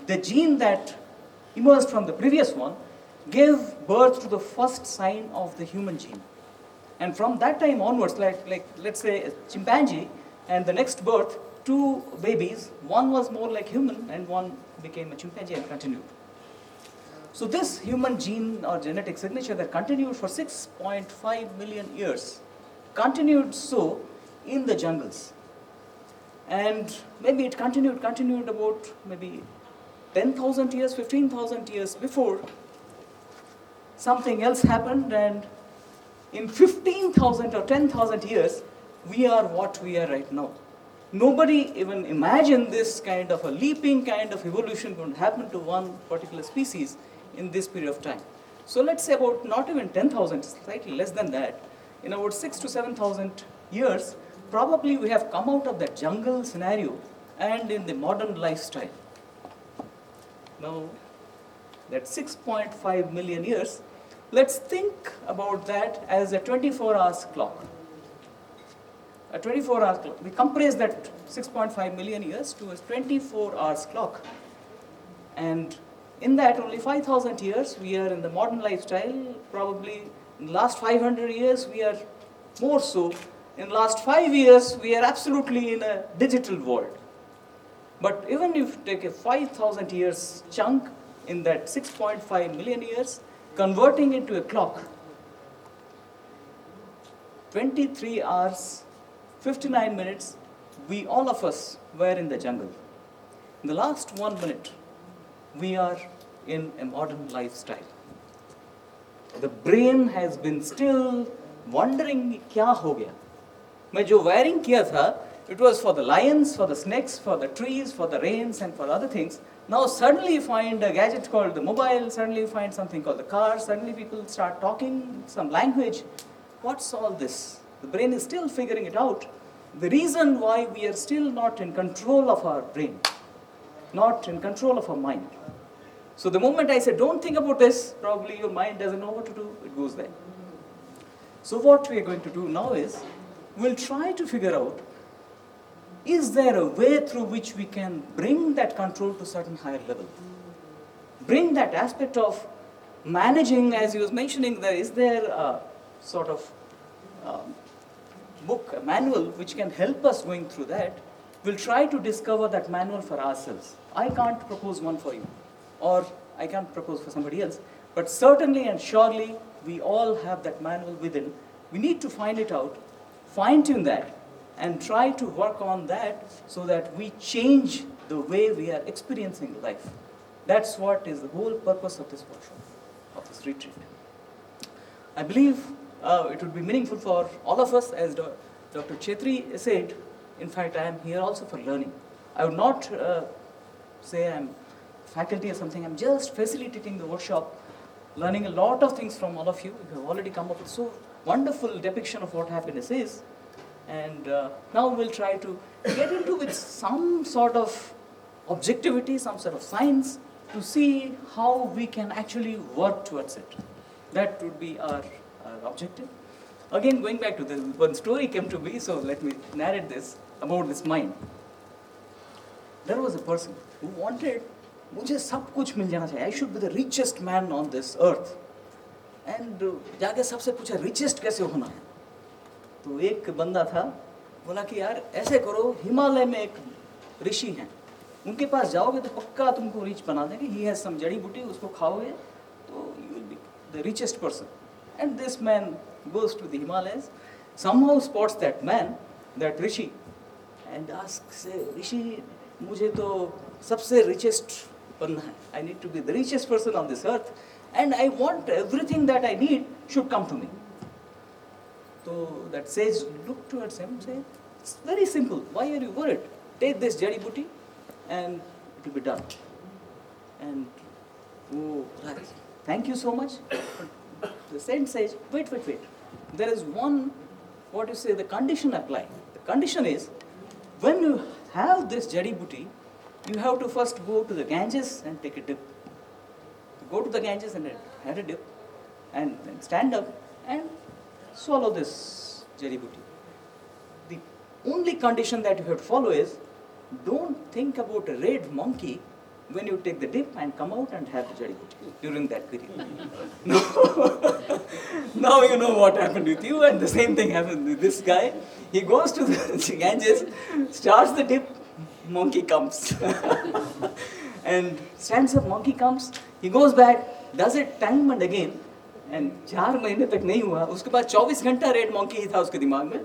the gene that emerged from the previous one gave birth to the first sign of the human gene. And from that time onwards, like let's say a chimpanzee, and the next birth, two babies, one was more like human and one became a chimpanzee and continued. So this human gene or genetic signature that continued for 6.5 million years, continued so in the jungles. And maybe it continued about maybe 10,000 years, 15,000 years before something else happened, and in 15,000 or 10,000 years, we are what we are right now. Nobody even imagined this kind of a leaping kind of evolution going to happen to one particular species in this period of time. So let's say about not even 10,000, slightly less than that, in about 6 to 7,000 years, probably we have come out of that jungle scenario and in the modern lifestyle. Now, that 6.5 million years, let's think about that as a 24 hours clock. A 24 hours clock. We compress that 6.5 million years to a 24 hours clock. And in that, only 5,000 years, we are in the modern lifestyle. Probably in the last 500 years, we are more so. In the last 5 years, we are absolutely in a digital world. But even if you take a 5,000 years chunk in that 6.5 million years, converting it to a clock, 23 hours, 59 minutes, we all of us were in the jungle. In the last 1 minute, we are in a modern lifestyle. The brain has been still wondering, क्या हो गया? मैं जो wiring किया था, it was for the lions, for the snakes, for the trees, for the rains, and for other things. Now suddenly you find a gadget called the mobile, suddenly you find something called the car, suddenly people start talking some language. What's all this? The brain is still figuring it out. The reason why we are still not in control of our brain, not in control of our mind. So the moment I say, don't think about this, probably your mind doesn't know what to do, it goes there. So what we are going to do now is, we'll try to figure out, is there a way through which we can bring that control to a certain higher level? Bring that aspect of managing, as he was mentioning, is there a sort of book, a manual, which can help us going through that? We'll try to discover that manual for ourselves. I can't propose one for you, or I can't propose for somebody else, but certainly and surely we all have that manual within. We need to find it out, fine-tune that, and try to work on that so that we change the way we are experiencing life. That's what is the whole purpose of this workshop, of this retreat. I believe it would be meaningful for all of us, as Dr. Chetri said. In fact, I am here also for learning. I would not say I'm faculty or something. I'm just facilitating the workshop, learning a lot of things from all of you. You have already come up with so wonderful depiction of what happiness is. And now we'll try to get into with some sort of objectivity, some sort of science, to see how we can actually work towards it. That would be our objective. Again, going back to the one story came to me, so let me narrate this about this mind. There was a person who wanted, मुझे सब कुछ मिल जाना चाहिए. I should be the richest man on this earth. And जाके सबसे पूछा, richest कैसे होना है? तो एक बंदा था, बोला कि यार ऐसे करो, हिमालय में एक ऋषि हैं, उनके पास जाओगे तो पक्का तुमको रिच बना देंगे. He has some जड़ी बूटी, उसको खाओगे तो you will be the richest person. And this man goes to the Himalayas, somehow spots that man, that rishi, and asks, Rishi, मुझे तो सबसे richest बनना है. I need to be the richest person on this earth, and I want everything that I need should come to me. So that sage looked towards him and said, it's very simple. Why are you worried? Take this jari booty and it will be done. And, oh, right. Thank you so much. But the saint says, wait. There is one, what you say, the condition apply. The condition is, when you have this jari booty, you have to first go to the Ganges and take a dip. Go to the Ganges and have a dip, and then stand up and swallow this jari booty. The only condition that you have to follow is, don't think about a red monkey when you take the dip and come out and have the jadi buti during that period. No. Now you know what happened with you, and the same thing happened with this guy. He goes to the Ganges, starts the dip, monkey comes. And stands up, monkey comes, he goes back, does it time and again, and 4 महीने तक नहीं हुआ, उसके बाद 24 घंटा red monkey ही था उसके दिमाग में.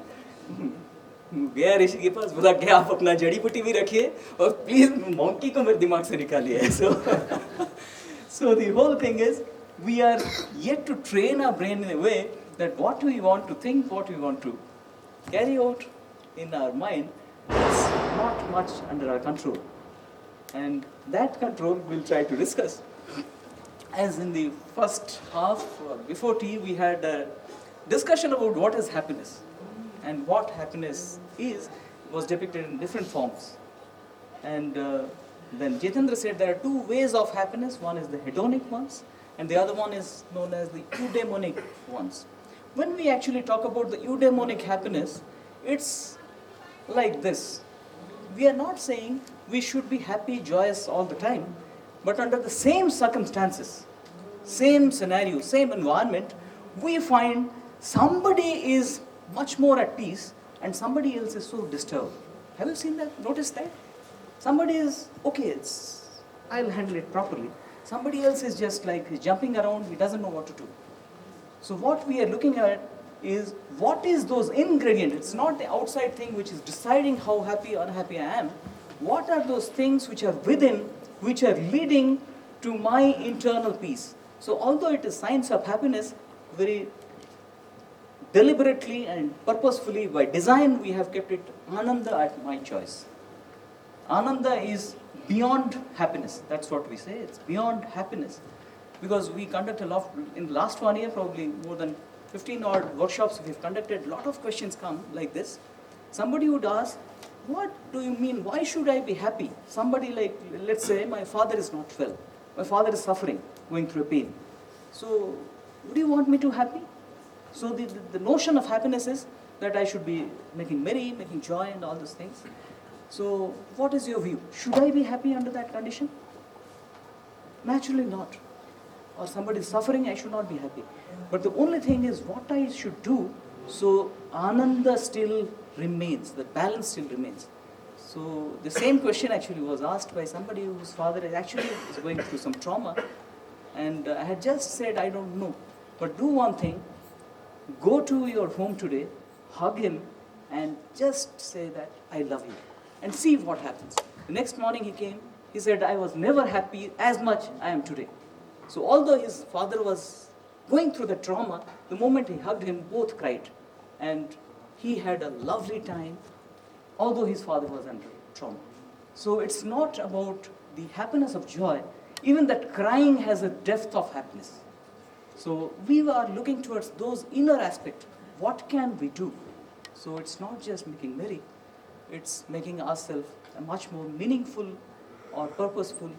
गया ऋषि के पास, बोला क्या आप अपना जड़ी बूटी भी रखिए और प्लीज monkey को मेरे दिमाग से निकालिए. So the whole thing is, we are yet to train our brain in a way that what we want to think, what we want to carry out in our mind is not much under our control. And that control we'll try to discuss. As in the first half, before tea, we had a discussion about what is happiness. And what happiness is was depicted in different forms. And then Jitendra said there are 2 ways of happiness. One is the hedonic ones, and the other one is known as the eudaimonic ones. When we actually talk about the eudaimonic happiness, it's like this. We are not saying we should be happy, joyous all the time, but under the same circumstances, same scenario, same environment, we find somebody is much more at peace and somebody else is so disturbed. Have you seen that? Noticed that? Somebody is, okay, I'll handle it properly. Somebody else is just like he's jumping around, he doesn't know what to do. So what we are looking at is, what is those ingredients? It's not the outside thing which is deciding how happy or unhappy I am. What are those things which are within, which are leading to my internal peace? So although it is science of happiness, very deliberately and purposefully by design we have kept it Ananda at my choice. Ananda is beyond happiness. That's what we say. It's beyond happiness. Because we conduct a lot, in the last 1 year, probably more than 15 odd workshops we've conducted, a lot of questions come like this. Somebody would ask, what do you mean? Why should I be happy? Somebody like, let's say, my father is not well. My father is suffering, going through a pain. So, would you want me to happy? So the notion of happiness is that I should be making merry, making joy and all those things. So, what is your view? Should I be happy under that condition? Naturally not. Or somebody is suffering, I should not be happy. But the only thing is what I should do, so Ananda still remains, the balance still remains. So the same question actually was asked by somebody whose father actually is going through some trauma. And I had just said, I don't know. But do one thing, go to your home today, hug him, and just say that, I love you. And see what happens. The next morning he came, he said, I was never happy as much I am today. So although his father was going through the trauma, the moment he hugged him, both cried. And he had a lovely time, although his father was under trauma. So it's not about the happiness of joy. Even that crying has a depth of happiness. So we are looking towards those inner aspects. What can we do? So it's not just making merry. It's making ourselves a much more meaningful or purposeful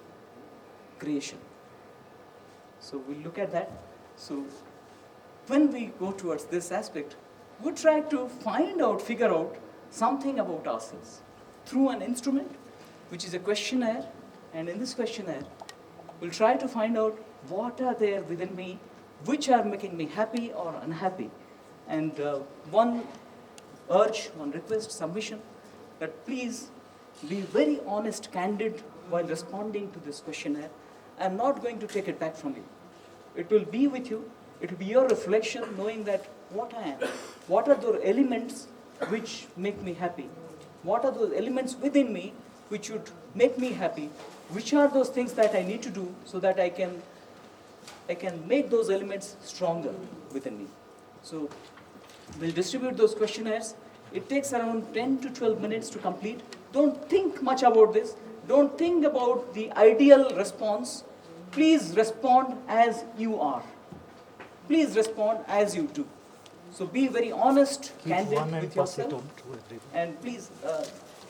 creation. So we'll look at that. So when we go towards this aspect, we try to figure out something about ourselves through an instrument, which is a questionnaire. And in this questionnaire, we'll try to find out what are there within me, which are making me happy or unhappy. And one urge, one request, submission, that please be very honest, candid while responding to this questionnaire. I'm not going to take it back from you. It will be with you. It will be your reflection, knowing that what I am. What are those elements which make me happy? What are those elements within me which should make me happy? Which are those things that I need to do so that I can make those elements stronger within me? So we'll distribute those questionnaires. It takes around 10 to 12 minutes to complete. Don't think much about this. Don't think about the ideal response. Please respond as you are. Please respond as you do. So be very honest, candid with yourself. And please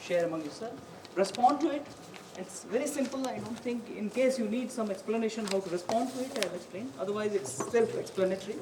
share among yourself. Respond to it. It's very simple. I don't think, in case you need some explanation how to respond to it, I'll explain. Otherwise, it's self-explanatory.